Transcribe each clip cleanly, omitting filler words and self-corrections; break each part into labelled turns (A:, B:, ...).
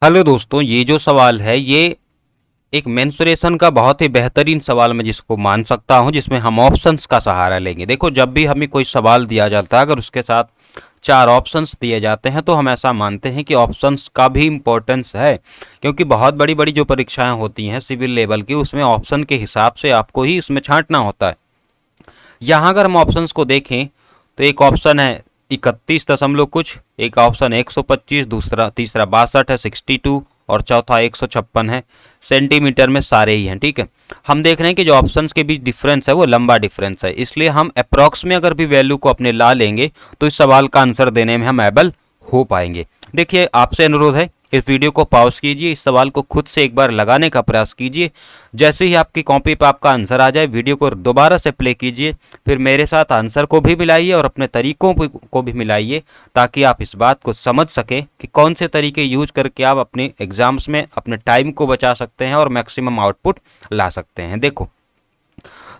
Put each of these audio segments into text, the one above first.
A: Hello दोस्तों, ये जो सवाल है ये एक मेंसुरेशन का बहुत ही बेहतरीन सवाल मैं जिसको मान सकता हूँ, जिसमें हम ऑप्शंस का सहारा लेंगे। देखो, जब भी हमें कोई सवाल दिया जाता है, अगर उसके साथ चार ऑप्शंस दिए जाते हैं तो हम ऐसा मानते हैं कि ऑप्शंस का भी इम्पोर्टेंस है, क्योंकि बहुत बड़ी बड़ी जो परीक्षाएं होती हैं सिविल लेवल की, उसमें ऑप्शन के हिसाब से आपको ही इसमें छांटना होता है। यहाँ अगर हम ऑप्शंस को देखें तो एक ऑप्शन है 31 दशमलव कुछ, एक ऑप्शन 125, दूसरा तीसरा 62 है 62, और चौथा 156 है। सेंटीमीटर में सारे ही हैं, ठीक है। हम देख रहे हैं कि जो ऑप्शंस के बीच डिफरेंस है वो लंबा डिफरेंस है, इसलिए हम अप्रॉक्स में अगर भी वैल्यू को अपने ला लेंगे तो इस सवाल का आंसर देने में हम एबल हो पाएंगे। देखिए, आपसे अनुरोध है, इस वीडियो को पॉज कीजिए, इस सवाल को खुद से एक बार लगाने का प्रयास कीजिए। जैसे ही आपकी कॉपी पर आपका आंसर आ जाए, वीडियो को दोबारा से प्ले कीजिए, फिर मेरे साथ आंसर को भी मिलाइए और अपने तरीकों को भी मिलाइए, ताकि आप इस बात को समझ सकें कि कौन से तरीके यूज करके आप अपने एग्जाम्स में अपने टाइम को बचा सकते हैं और मैक्सिमम आउटपुट ला सकते हैं। देखो,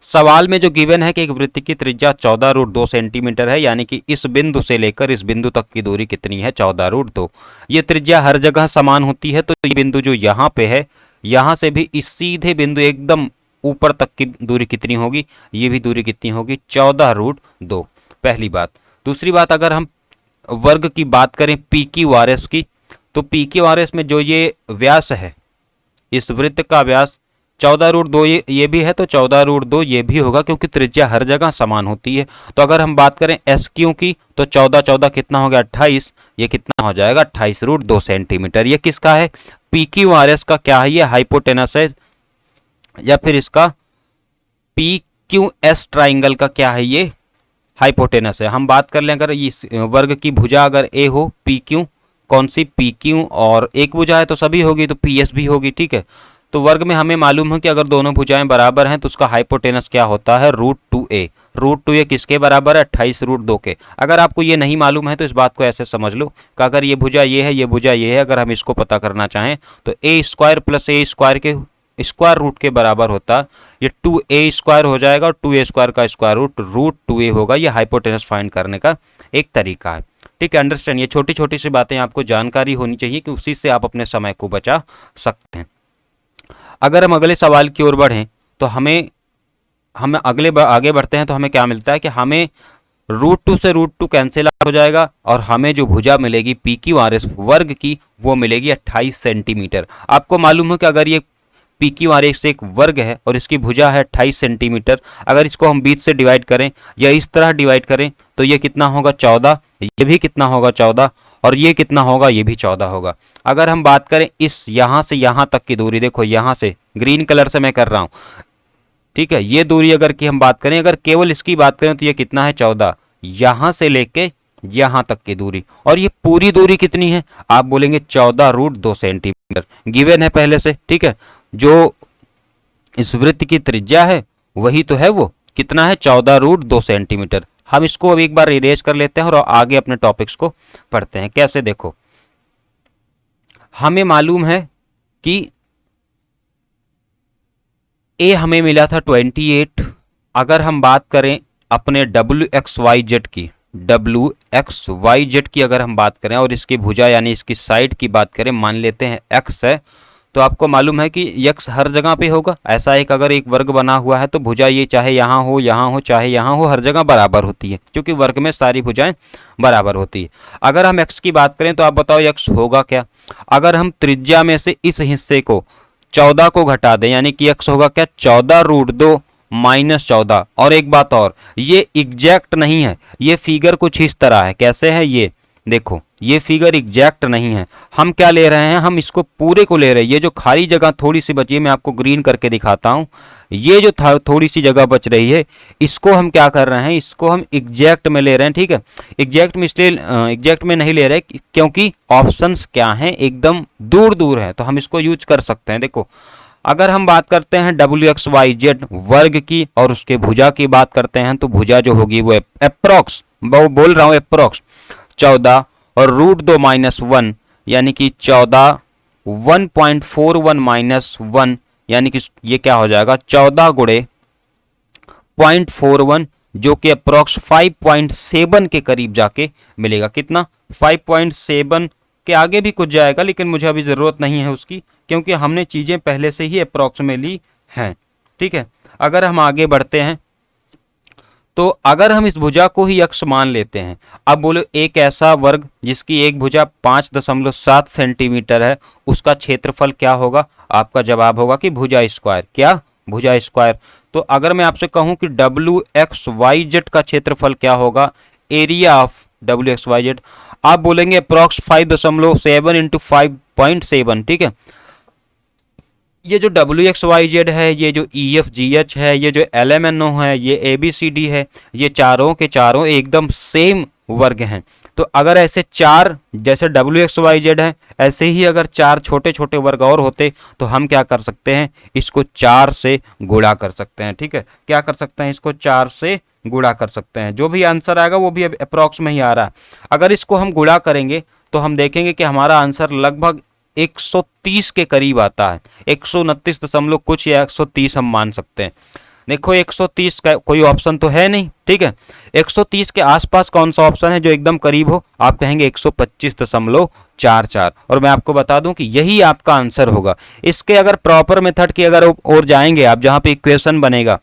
A: सवाल में जो गिवन है कि एक वृत्त की त्रिज्या 14√2 सेंटीमीटर है, यानी कि इस बिंदु से लेकर इस बिंदु तक की दूरी कितनी है? 14√2। ये त्रिज्या हर जगह समान होती है, तो ये बिंदु जो यहाँ पे है, यहाँ से भी इस सीधे बिंदु एकदम ऊपर तक की दूरी कितनी होगी? ये भी दूरी कितनी होगी? 14√2। पहली बात। दूसरी बात, अगर हम वर्ग की बात करें पी क्यू आर एस की, तो पी क्यू आर एस में जो ये व्यास है, इस वृत्त का व्यास 14√2 ये भी है, तो 14√2 ये भी होगा, क्योंकि त्रिज्या हर जगह समान होती है। तो अगर हम बात करें एस क्यू की, तो 14 कितना हो गया? 28। ये कितना हो जाएगा? 28√2 सेंटीमीटर। ये किसका है? पी क्यू आर एस का क्या है? ये हाइपोटेनस है, या फिर इसका पी क्यू एस ट्राइंगल का क्या है? ये हाइपोटेनस है। हम बात कर लें, अगर इस वर्ग की भुजा अगर ए हो, पी क्यू, कौन सी? पी क्यू, और एक भुजा है तो सभी होगी, तो पी एस भी होगी, ठीक है। तो वर्ग में हमें मालूम है कि अगर दोनों भुजाएं बराबर हैं तो उसका हाइपोटेनस क्या होता है? √2a। √2a किसके बराबर है? 28√2 के। अगर आपको ये नहीं मालूम है तो इस बात को ऐसे समझ लो कि अगर ये भुजा ये है, ये भुजा ये है, अगर हम इसको पता करना चाहें तो a square plus a square के स्क्वायर रूट के बराबर होता, ये 2a स्क्वायर हो जाएगा, और 2a स्क्वायर का स्क्वायर रूट √2a होगा। ये हाइपोटेनस फाइंड करने का एक तरीका है, ठीक है। अंडरस्टैंड, ये छोटी छोटी सी बातें आपको जानकारी होनी चाहिए कि उसी से आप अपने समय को बचा सकते हैं। अगर हम अगले सवाल की ओर बढ़ें तो हमें हमें आगे बढ़ते हैं तो हमें क्या मिलता है कि हमें √2 से √2 कैंसिल आउट हो जाएगा, और हमें जो भुजा मिलेगी पी क्यू आर एस वर्ग की, वो मिलेगी 28 सेंटीमीटर। आपको मालूम है कि अगर ये पी क्यू आर एस एक वर्ग है और इसकी भुजा है 28 सेंटीमीटर, अगर इसको हम बीच से डिवाइड करें या इस तरह डिवाइड करें तो ये कितना होगा? 14। ये भी कितना होगा? 14। और ये कितना होगा? ये भी 14 होगा। अगर हम बात करें इस यहाँ से यहाँ तक की दूरी, देखो यहाँ से ग्रीन कलर से मैं कर रहा हूँ, ठीक है। ये दूरी अगर की हम बात करें, अगर केवल इसकी बात करें तो ये कितना है? 14। यहाँ से लेके यहाँ तक की दूरी, और ये पूरी दूरी कितनी है? आप बोलेंगे 14√2 सेंटीमीटर गिवन है पहले से, ठीक है। जो इस वृत्त की त्रिज्या है वही तो है, वो कितना है? 14√2 सेंटीमीटर। हम इसको अब एक बार इरेज कर लेते हैं और आगे अपने टॉपिक्स को पढ़ते हैं। कैसे? देखो, हमें मालूम है कि ए हमें मिला था 28। अगर हम बात करें अपने WXYZ की, WXYZ की अगर हम बात करें और इसकी भुजा यानी इसकी साइड की बात करें, मान लेते हैं x है, तो आपको मालूम है कि x हर जगह पे होगा। ऐसा एक अगर एक वर्ग बना हुआ है तो भुजा ये चाहे यहाँ हो चाहे यहाँ हो, हर जगह बराबर होती है, क्योंकि वर्ग में सारी भुजाएं बराबर होती है। अगर हम x की बात करें तो आप बताओ x होगा क्या? अगर हम त्रिज्या में से इस हिस्से को 14 को घटा दें, यानी कि x होगा क्या? 14√2 -14। और एक बात और, ये एग्जैक्ट नहीं है, ये फिगर कुछ इस तरह है। कैसे है ये? देखो, ये फिगर एग्जैक्ट नहीं है। हम क्या ले रहे हैं? हम इसको पूरे को ले रहे हैं। ये जो खाली जगह थोड़ी सी बची है, मैं आपको ग्रीन करके दिखाता हूँ। ये जो थोड़ी सी जगह बच रही है, इसको हम क्या कर रहे हैं? इसको हम एग्जैक्ट में ले रहे हैं, ठीक है। एग्जैक्ट में इसलिए एग्जैक्ट में नहीं ले रहे क्योंकि ऑप्शंस क्या हैं? एकदम दूर दूर है, तो हम इसको यूज कर सकते हैं। देखो, अगर हम बात करते हैं WXYZ वर्ग की और उसके भुजा की बात करते हैं, तो भुजा जो होगी वो अप्रोक्स, बोल रहा हूँ अप्रोक्स 14 और √2 -1, यानी कि 14, 1.41 -1, यानी कि ये क्या हो जाएगा? 14 गुणे 0.41, जो कि अप्रोक्स 5.7 के करीब जाके मिलेगा। कितना? 5.7 इसके आगे भी कुछ जाएगा, लेकिन मुझे अभी ज़रूरत नहीं है उसकी, क्योंकि हमने चीज़ें पहले से ही अप्रॉक्सीमेटली हैं। ठीक है, अगर हम आगे बढ़ते हैं तो अगर हम इस भुजा को ही अक्ष मान लेते हैं, अब बोलो एक ऐसा वर्ग जिसकी एक भुजा 5.7 सेंटीमीटर है, उसका क्षेत्रफल क्या होगा? आपका जवाब होगा कि भुजा स्क्वायर। क्या? भुजा स्क्वायर। तो अगर मैं आपसे कहूं कि डब्ल्यू एक्स वाई जेड का क्षेत्रफल क्या होगा, area of W X Y Z, आप बोलेंगे अप्रॉक्स 5.7 इंटू 5.7। ठीक है, ये जो डब्ल्यू एक्स वाई जेड है, ये जो ई एफ जी एच है, ये जो एल एम एन ओ है, ये ए बी सी डी है, ये चारों के चारों एकदम सेम वर्ग हैं। तो अगर ऐसे चार, जैसे डब्ल्यू एक्स वाई जेड है, ऐसे ही अगर चार छोटे छोटे वर्ग और होते तो हम क्या कर सकते हैं, इसको 4 से गुणा कर सकते हैं। ठीक है, क्या कर सकते हैं, इसको 4 से गुणा कर सकते हैं। जो भी आंसर आएगा वो भी अप्रॉक्स में ही आ रहा है। अगर इसको हम गुणा करेंगे तो हम देखेंगे कि हमारा आंसर लगभग 130 के करीब आता है, 129 दशमलव कुछ या 130 हम मान सकते हैं। देखो 130 का कोई ऑप्शन तो है नहीं। ठीक है, 130 के आसपास कौन सा ऑप्शन है जो एकदम करीब हो? आप कहेंगे 125.44, और मैं आपको बता दूं कि यही आपका आंसर होगा। इसके अगर प्रॉपर मेथड की अगर और जाएंगे आप, जहां पे इक्वेशन बनेगा,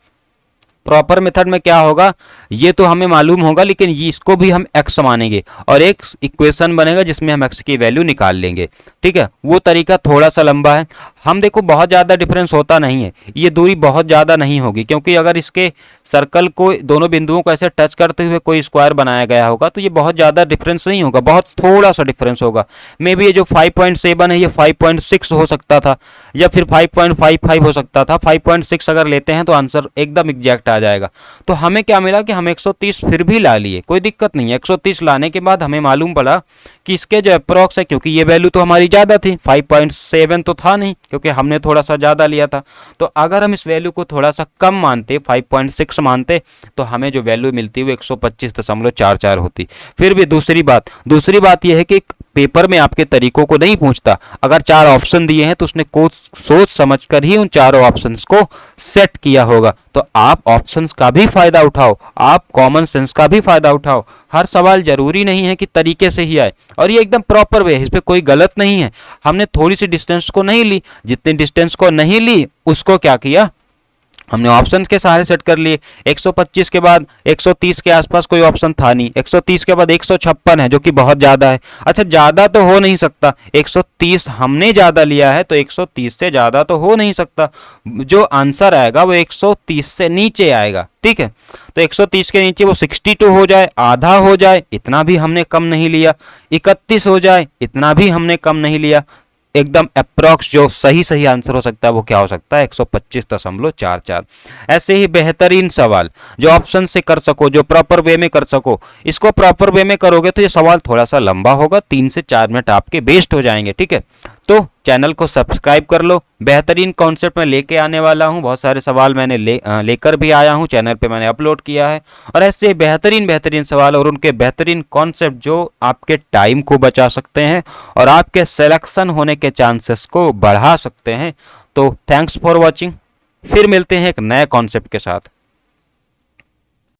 A: प्रॉपर मेथड में क्या होगा ये तो हमें मालूम होगा, लेकिन इसको भी हम x मानेंगे और एक इक्वेशन बनेगा जिसमें हम x की वैल्यू निकाल लेंगे। ठीक है, वो तरीका थोड़ा सा लंबा है। हम देखो बहुत ज़्यादा डिफरेंस होता नहीं है, ये दूरी बहुत ज़्यादा नहीं होगी, क्योंकि अगर इसके सर्कल को, दोनों बिंदुओं को ऐसे टच करते हुए कोई स्क्वायर बनाया गया होगा तो ये बहुत ज़्यादा डिफरेंस नहीं होगा, बहुत थोड़ा सा डिफरेंस होगा। मे बी ये जो 5.7 है ये 5.6 हो सकता था, या फिर 5.55 हो सकता था। 5.6 अगर लेते हैं तो आंसर एकदम एग्जैक्ट आ जाएगा। तो हमें क्या मिला कि हम 130 फिर भी ला लिए, कोई दिक्कत नहीं है। 130 लाने के बाद हमें मालूम पड़ा कि इसके जो अप्रॉक्स है, क्योंकि ये वैल्यू तो हमारी ज़्यादा थी, 5.7 तो था नहीं, क्योंकि हमने थोड़ा सा ज़्यादा लिया था। तो अगर हम इस वैल्यू को थोड़ा सा कम मानते, 5.6 मानते, तो हमें जो वैल्यू मिलती वो 125.44 होती। फिर भी दूसरी बात यह है कि पेपर में आपके तरीकों को नहीं पूछता। अगर 4 ऑप्शन दिए हैं तो उसने कोच सोच समझकर ही उन चारों ऑप्शंस को सेट किया होगा। तो आप ऑप्शंस का भी फायदा उठाओ, आप कॉमन सेंस का भी फायदा उठाओ। हर सवाल जरूरी नहीं है कि तरीके से ही आए, और ये एकदम प्रॉपर वे है, इस पर कोई गलत नहीं है। हमने थोड़ी सी डिस्टेंस को नहीं ली, जितनी डिस्टेंस को नहीं ली उसको क्या किया, हमने ऑप्शन के सहारे सेट कर लिए। 125 के बाद 130 के आसपास कोई ऑप्शन था नहीं, 130 के बाद 156 है जो कि बहुत ज़्यादा है। अच्छा, ज़्यादा तो हो नहीं सकता, 130 हमने ज़्यादा लिया है तो 130 से ज़्यादा तो हो नहीं सकता। जो आंसर आएगा वो 130 से नीचे आएगा। ठीक है, तो 130 के नीचे वो 62 हो जाए, आधा हो जाए, इतना भी हमने कम नहीं लिया, 31 हो जाए, इतना भी हमने कम नहीं लिया। एकदम अप्रॉक्स जो सही आंसर हो सकता है वो क्या हो सकता है, 125.44। ऐसे ही बेहतरीन सवाल जो ऑप्शन से कर सको, जो प्रॉपर वे में कर सको, इसको प्रॉपर वे में करोगे तो ये सवाल थोड़ा सा लंबा होगा, 3 से 4 मिनट आपके वेस्ट हो जाएंगे। ठीक है, तो चैनल को सब्सक्राइब कर लो। बेहतरीन कॉन्सेप्ट में लेके आने वाला हूँ, बहुत सारे सवाल मैंने लेकर भी आया हूँ, चैनल पे मैंने अपलोड किया है। और ऐसे बेहतरीन सवाल और उनके बेहतरीन कॉन्सेप्ट जो आपके टाइम को बचा सकते हैं और आपके सिलेक्शन होने के चांसेस को बढ़ा सकते हैं। तो थैंक्स फॉर वॉचिंग, फिर मिलते हैं एक नए कॉन्सेप्ट के साथ।